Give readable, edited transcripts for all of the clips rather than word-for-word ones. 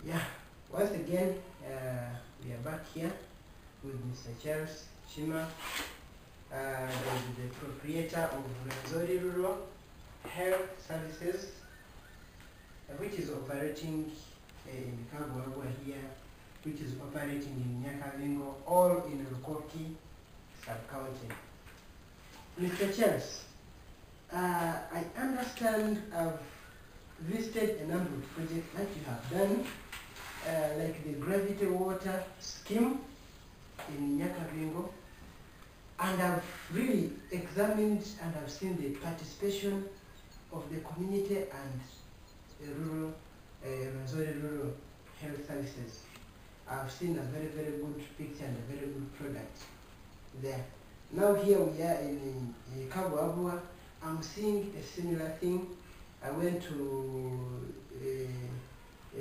Yeah, once again, we are back here with Mr. Charles Chima, the proprietor of Rwenzori Rural Health Services, which is operating in Kagwagwa here, which is operating in Nyakavingo, all in Rukoki sub-county. Mr. Charles, I understand I've visited a number of projects that you have done, like the gravity water scheme in Nyakavingo, and I've really examined and I've seen the participation of the community and the rural, rural health services. I've seen a very, very good picture and a very good product there. Now here we are in Kabwabwa. I'm seeing a similar thing. I went to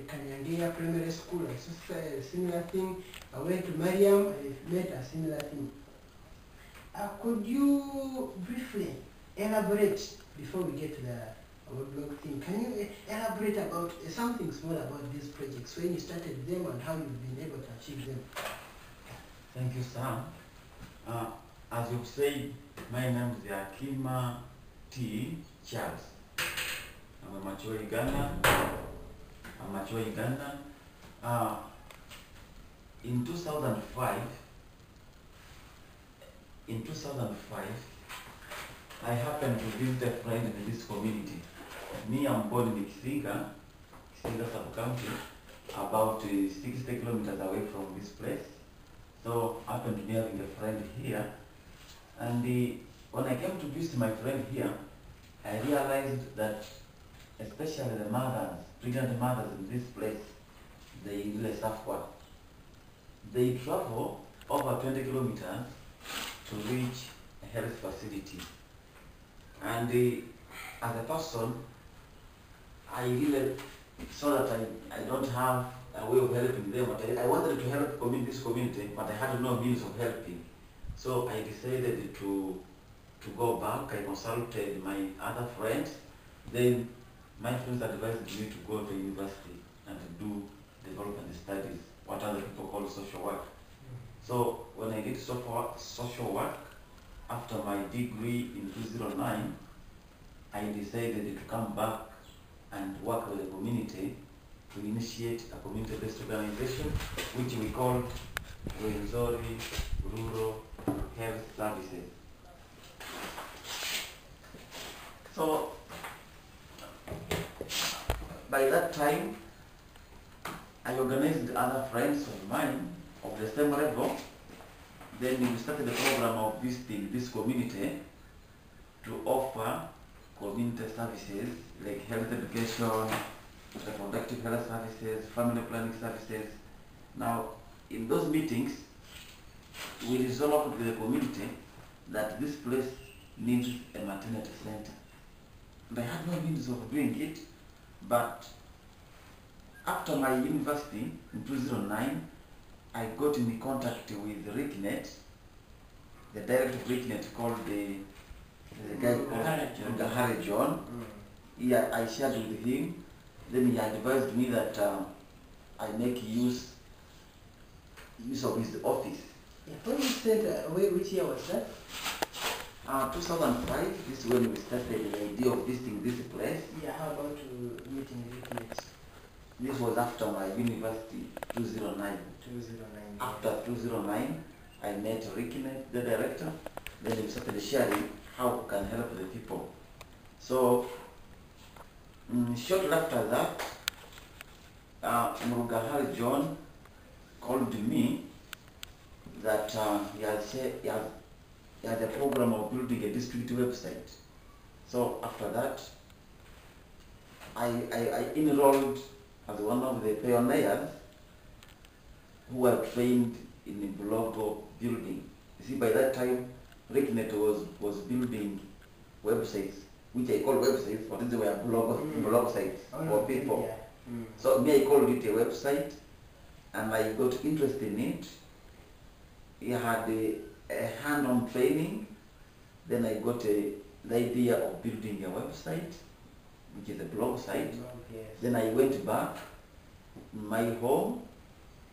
Kanyangia Primary School, I saw a similar thing. I went to Mariam, I met a similar thing. Could you briefly elaborate, before we get to our blog thing, can you elaborate about something small about these projects, when you started them and how you've been able to achieve them? Thank you, Sam. As you've said, my name is Yakima T. Charles. I'm a mature Ugandan. In 2005, I happened to visit a friend in this community. Me, I'm born in Kisinga sub-county, about 60 kilometers away from this place. So I happened to be having a friend here. And when I came to visit my friend here, I realized that especially the mothers, pregnant mothers in this place, they really suffer. They travel over 20 kilometers to reach a health facility. And as a person, I really saw that I don't have a way of helping them. But I wanted to help this community, but I had no means of helping. So I decided to go back. I consulted my other friends. Then my friends advised me to go to university and to do development studies, what other people call social work. So when I did social work, after my degree in 2009, I decided to come back and work with the community to initiate a community-based organization, which we called Rwenzori Rural Health Services. So by that time, I organized other friends of mine of the same level. Then we started the program of visiting this community to offer community services like health education, reproductive health services, family planning services. Now, in those meetings, we resolved with the community that this place needs a maternity center. And I had no means of doing it, but after my university in 2009, I got in contact with RRHS, the director of RRHS called the guy called John. Yeah, I shared with him. Then he advised me that I make use of his office. Yeah, when you said, which year was that? 2005, this is when we started the idea of visiting this place. Yeah, how about meeting RRHS? This was after my university, 2009. 2009. After 2009, I met RRHS, the director. Then we started sharing how we can help the people. So, shortly after that, Mrugahari John called me that he had a program of building a district website. So after that, I enrolled as one of the pioneers who were trained in blog building. You see, by that time, RRHS was building websites, which I call websites, but these were blog sites for people. Yeah. So me, I called it a website, and I got interested in it. I had a hand-on training. Then I got the idea of building a website, which is a blog site. Yes. Then I went back in my home.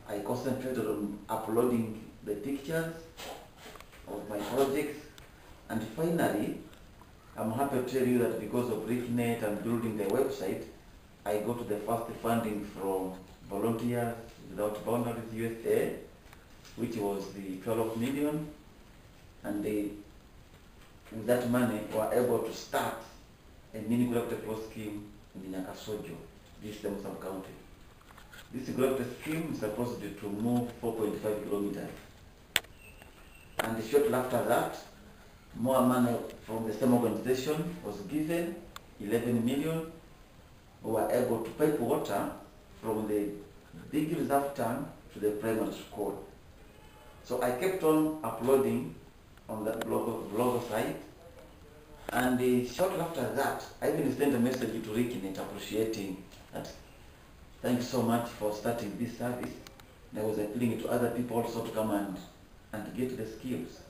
I concentrated on uploading the pictures of my projects, and finally, I'm happy to tell you that because of RickNet and building the website, I got the first funding from Volunteers Without Boundaries USA, which was the 12 million, and with that money were able to start a mini cooperative scheme in Nyakasojo, this sub-county. This cooperative scheme is supposed to move 4.5 kilometers. And shortly after that, more money from the same organization was given, 11 million. We were able to pipe water from the big reserve tank to the primary school. So I kept on uploading on that blog site, and shortly after that, I even sent a message to RickNet appreciating that, thank you so much for starting this service. And I was appealing to other people also to come and get the skills,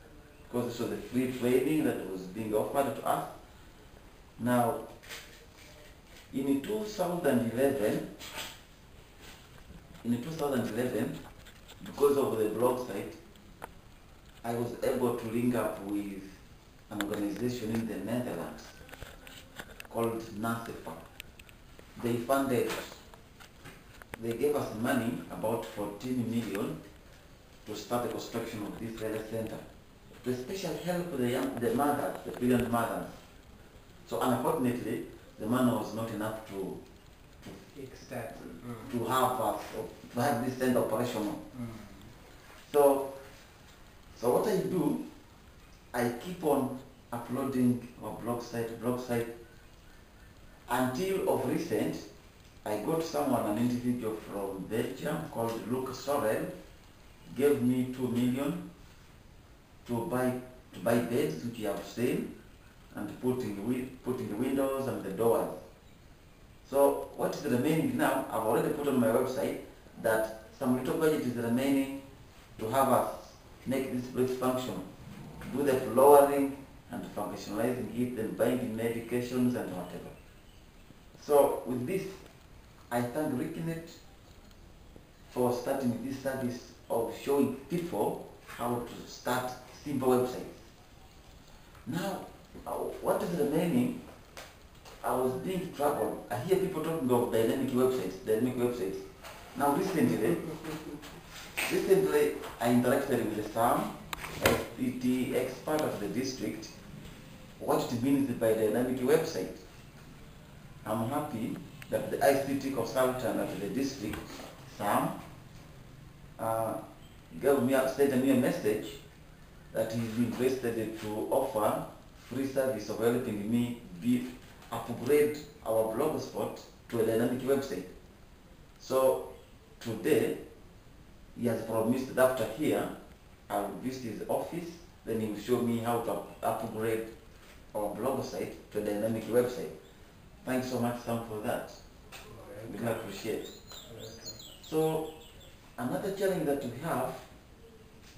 because this was a free training that was being offered to us. Now, in 2011, because of the blog site, I was able to link up with an organization in the Netherlands called NACEFA. They gave us money, about 14 million, to start the construction of this health center, to especially help the mothers, the pregnant mothers. So unfortunately, the money was not enough to have this center operational. So what I do, I keep on uploading our blog site, until of recent, I got someone, an individual from Belgium called Luc Sorel, gave me 2 million to buy beds, which you have seen, and putting the windows and the doors. So what is remaining now, I've already put on my website that some little budget is remaining to have us make this place function, do the flooring and functionalizing it and buying medications and whatever. So with this, I thank RickNet for starting this service of showing people how to start simple websites. Now, what is remaining, I was being troubled. I hear people talking of dynamic websites. Now recently, I interacted with some ICT expert of the district, what it means by dynamic website. I'm happy that the ICT consultant at the district, Sam, sent me a message that he's interested to offer free service of helping me upgrade our blog spot to a dynamic website. So today, he has promised that after here, I will visit his office, then he will show me how to upgrade our blog site to a dynamic website. Thanks so much, Sam, for that. We can appreciate. So another challenge that we have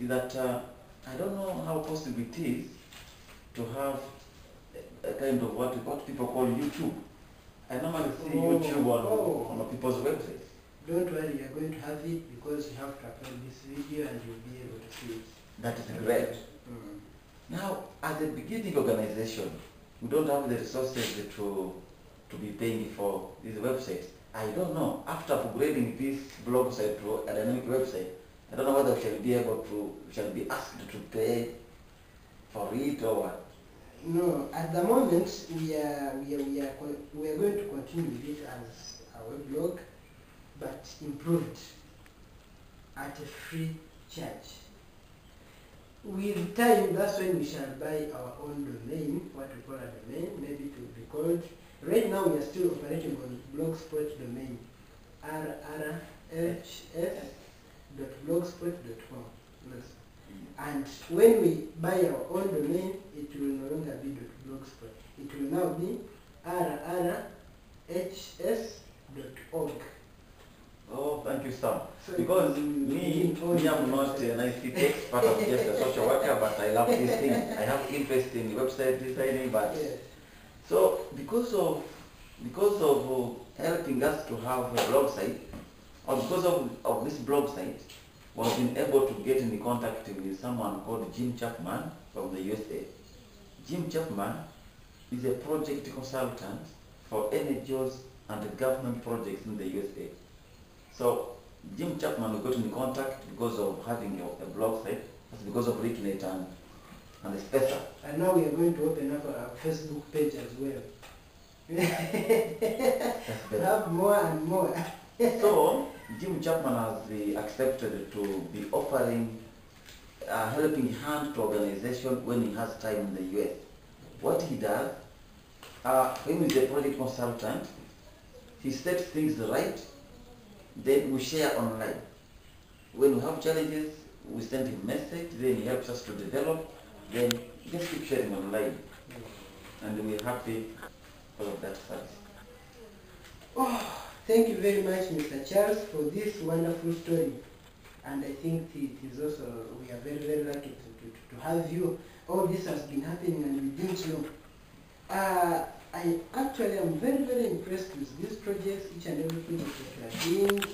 is that I don't know how possible it is to have a kind of what people call YouTube. I normally see YouTube on people's websites. Don't worry, you're going to have it because you have to upload this video and you'll be able to see it. That is great. Now, as a beginning organization, we don't have the resources to be paying for these websites. I don't know, after upgrading this blog site to a dynamic website, I don't know whether we shall be asked to pay for it or what. No, at the moment we are going to continue with it as a weblog, but improved at a free charge. With time, that's when we shall buy our own domain, what we call a domain, maybe it will be called. Right now we are still operating on blogspot domain, rrhs.blogspot.com. And when we buy our own domain, it will no longer be .blogspot. It will now be rrhs.org. Oh, thank you, Sam. So because me, I'm not an ICT expert, I'm just a social worker, but I love these things. I have interest in website designing, but so because of helping us to have a blog site, or because of this blog site, we have been able to get in contact with someone called Jim Chapman from the USA. Jim Chapman is a project consultant for NGOs and government projects in the USA. So Jim Chapman, we got in contact because of having a blog site, that's because of RRHS and the Spacer. And now we are going to open up a Facebook page as well. We have more and more. So Jim Chapman has accepted to be offering a helping hand to organization when he has time in the US. What he does, when he's a project consultant, he sets things right, then we share online. When we have challenges, we send him a message, then he helps us to develop, then just keep sharing online. And we're happy of that service. Oh, thank you very much, Mr. Charles, for this wonderful story. And I think it is also, we are very, very lucky to have you. All this has been happening and we didn't know. I actually am very, very impressed with these projects, each and every project that you are doing.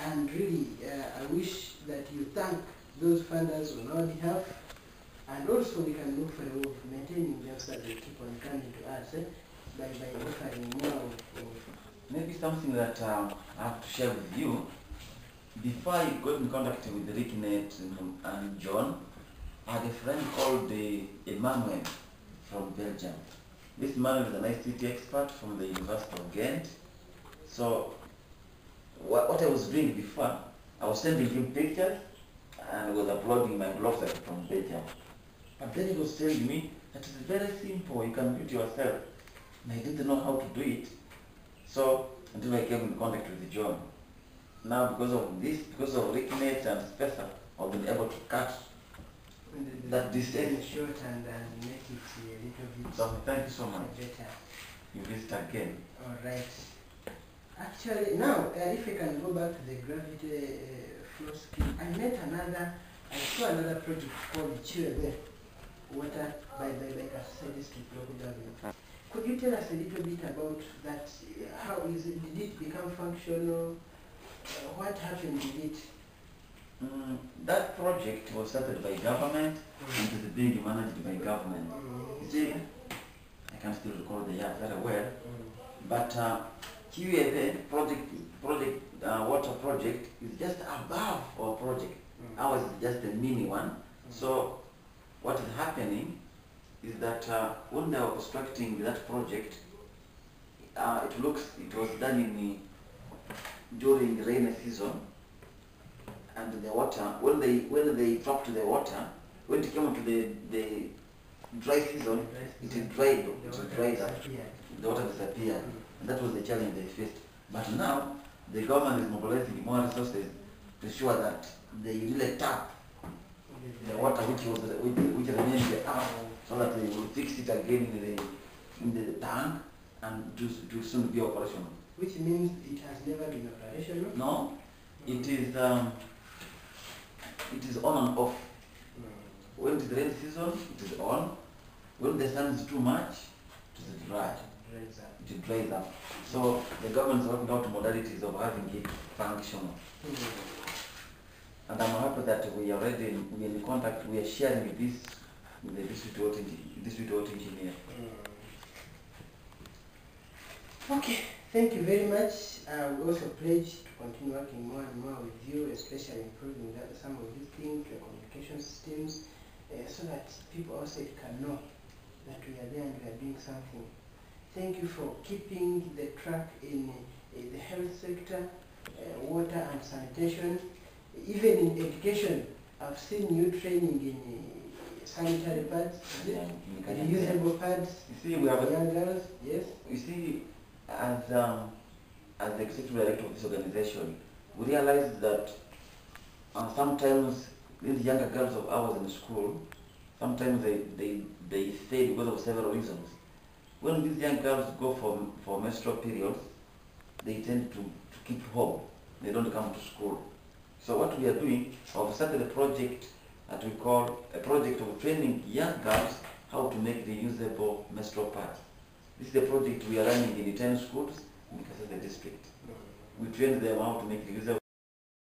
And really, I wish that you thank those funders on our behalf. And also we can look for a way of maintaining them so that they keep on coming to us by offering more of maybe something that I have to share with you. Before I got in contact with RRHS and John, I had a friend called Emmanuel from Belgium. This man is an ICT expert from the University of Ghent. So what I was doing before, I was sending him pictures and I was uploading my blog site from Belgium. But then he was telling me that it's very simple, you can do it yourself. And I didn't know how to do it. So until I came in contact with John. Now because of this, because of RRHS and Spacer, I've been able to cut that distance short and make it a little bit so thank you so much. better. You visit again. Alright. Actually, now, if we can go back to the gravity flow scheme, I saw another project called Chile Water by Kasai District Local Government. Could you tell us a little bit about that? How is it? Did it become functional? What happened with it? That project was started by government and it is being managed by government. You see, I can still recall the year very well, but QAV project water project is just above our project. Ours is just a mini one. So what is happening is that when they were constructing that project, it was done during the rainy season, and the water, when they dropped the water, when it came to the dry season, it dried up, the water disappeared, and that was the challenge they faced. But now, the government is mobilizing more resources to ensure that they really tap the water which remains there, so that they will fix it again in the tank and to soon be operational. Which means it has never been operational? No, it is on and off. When it is rainy season, it is on. When the sun is too much, it is dry. It dries up. So the government is working out modalities of having it functional. And I'm happy that we are in contact, we are sharing this with the district water engineer. Okay, thank you very much. We also pledge to continue working more and more with you, especially improving some of these things, your communication systems, so that people outside can know that we are there and we are doing something. Thank you for keeping the track in the health sector, water and sanitation. Even in education, I've seen you training in sanitary pads, reusable pads. You see, we have young girls. Yes. You see, as the executive director of this organization, we realized that sometimes these younger girls of ours in school, sometimes they stay because of several reasons. When these young girls go for menstrual periods, they tend to keep home. They don't come to school. So what we are doing, we've started a project that we call a project of training young girls how to make reusable menstrual pads. This is a project we are running in 10 schools in the Kasai district. We train them how to make reusable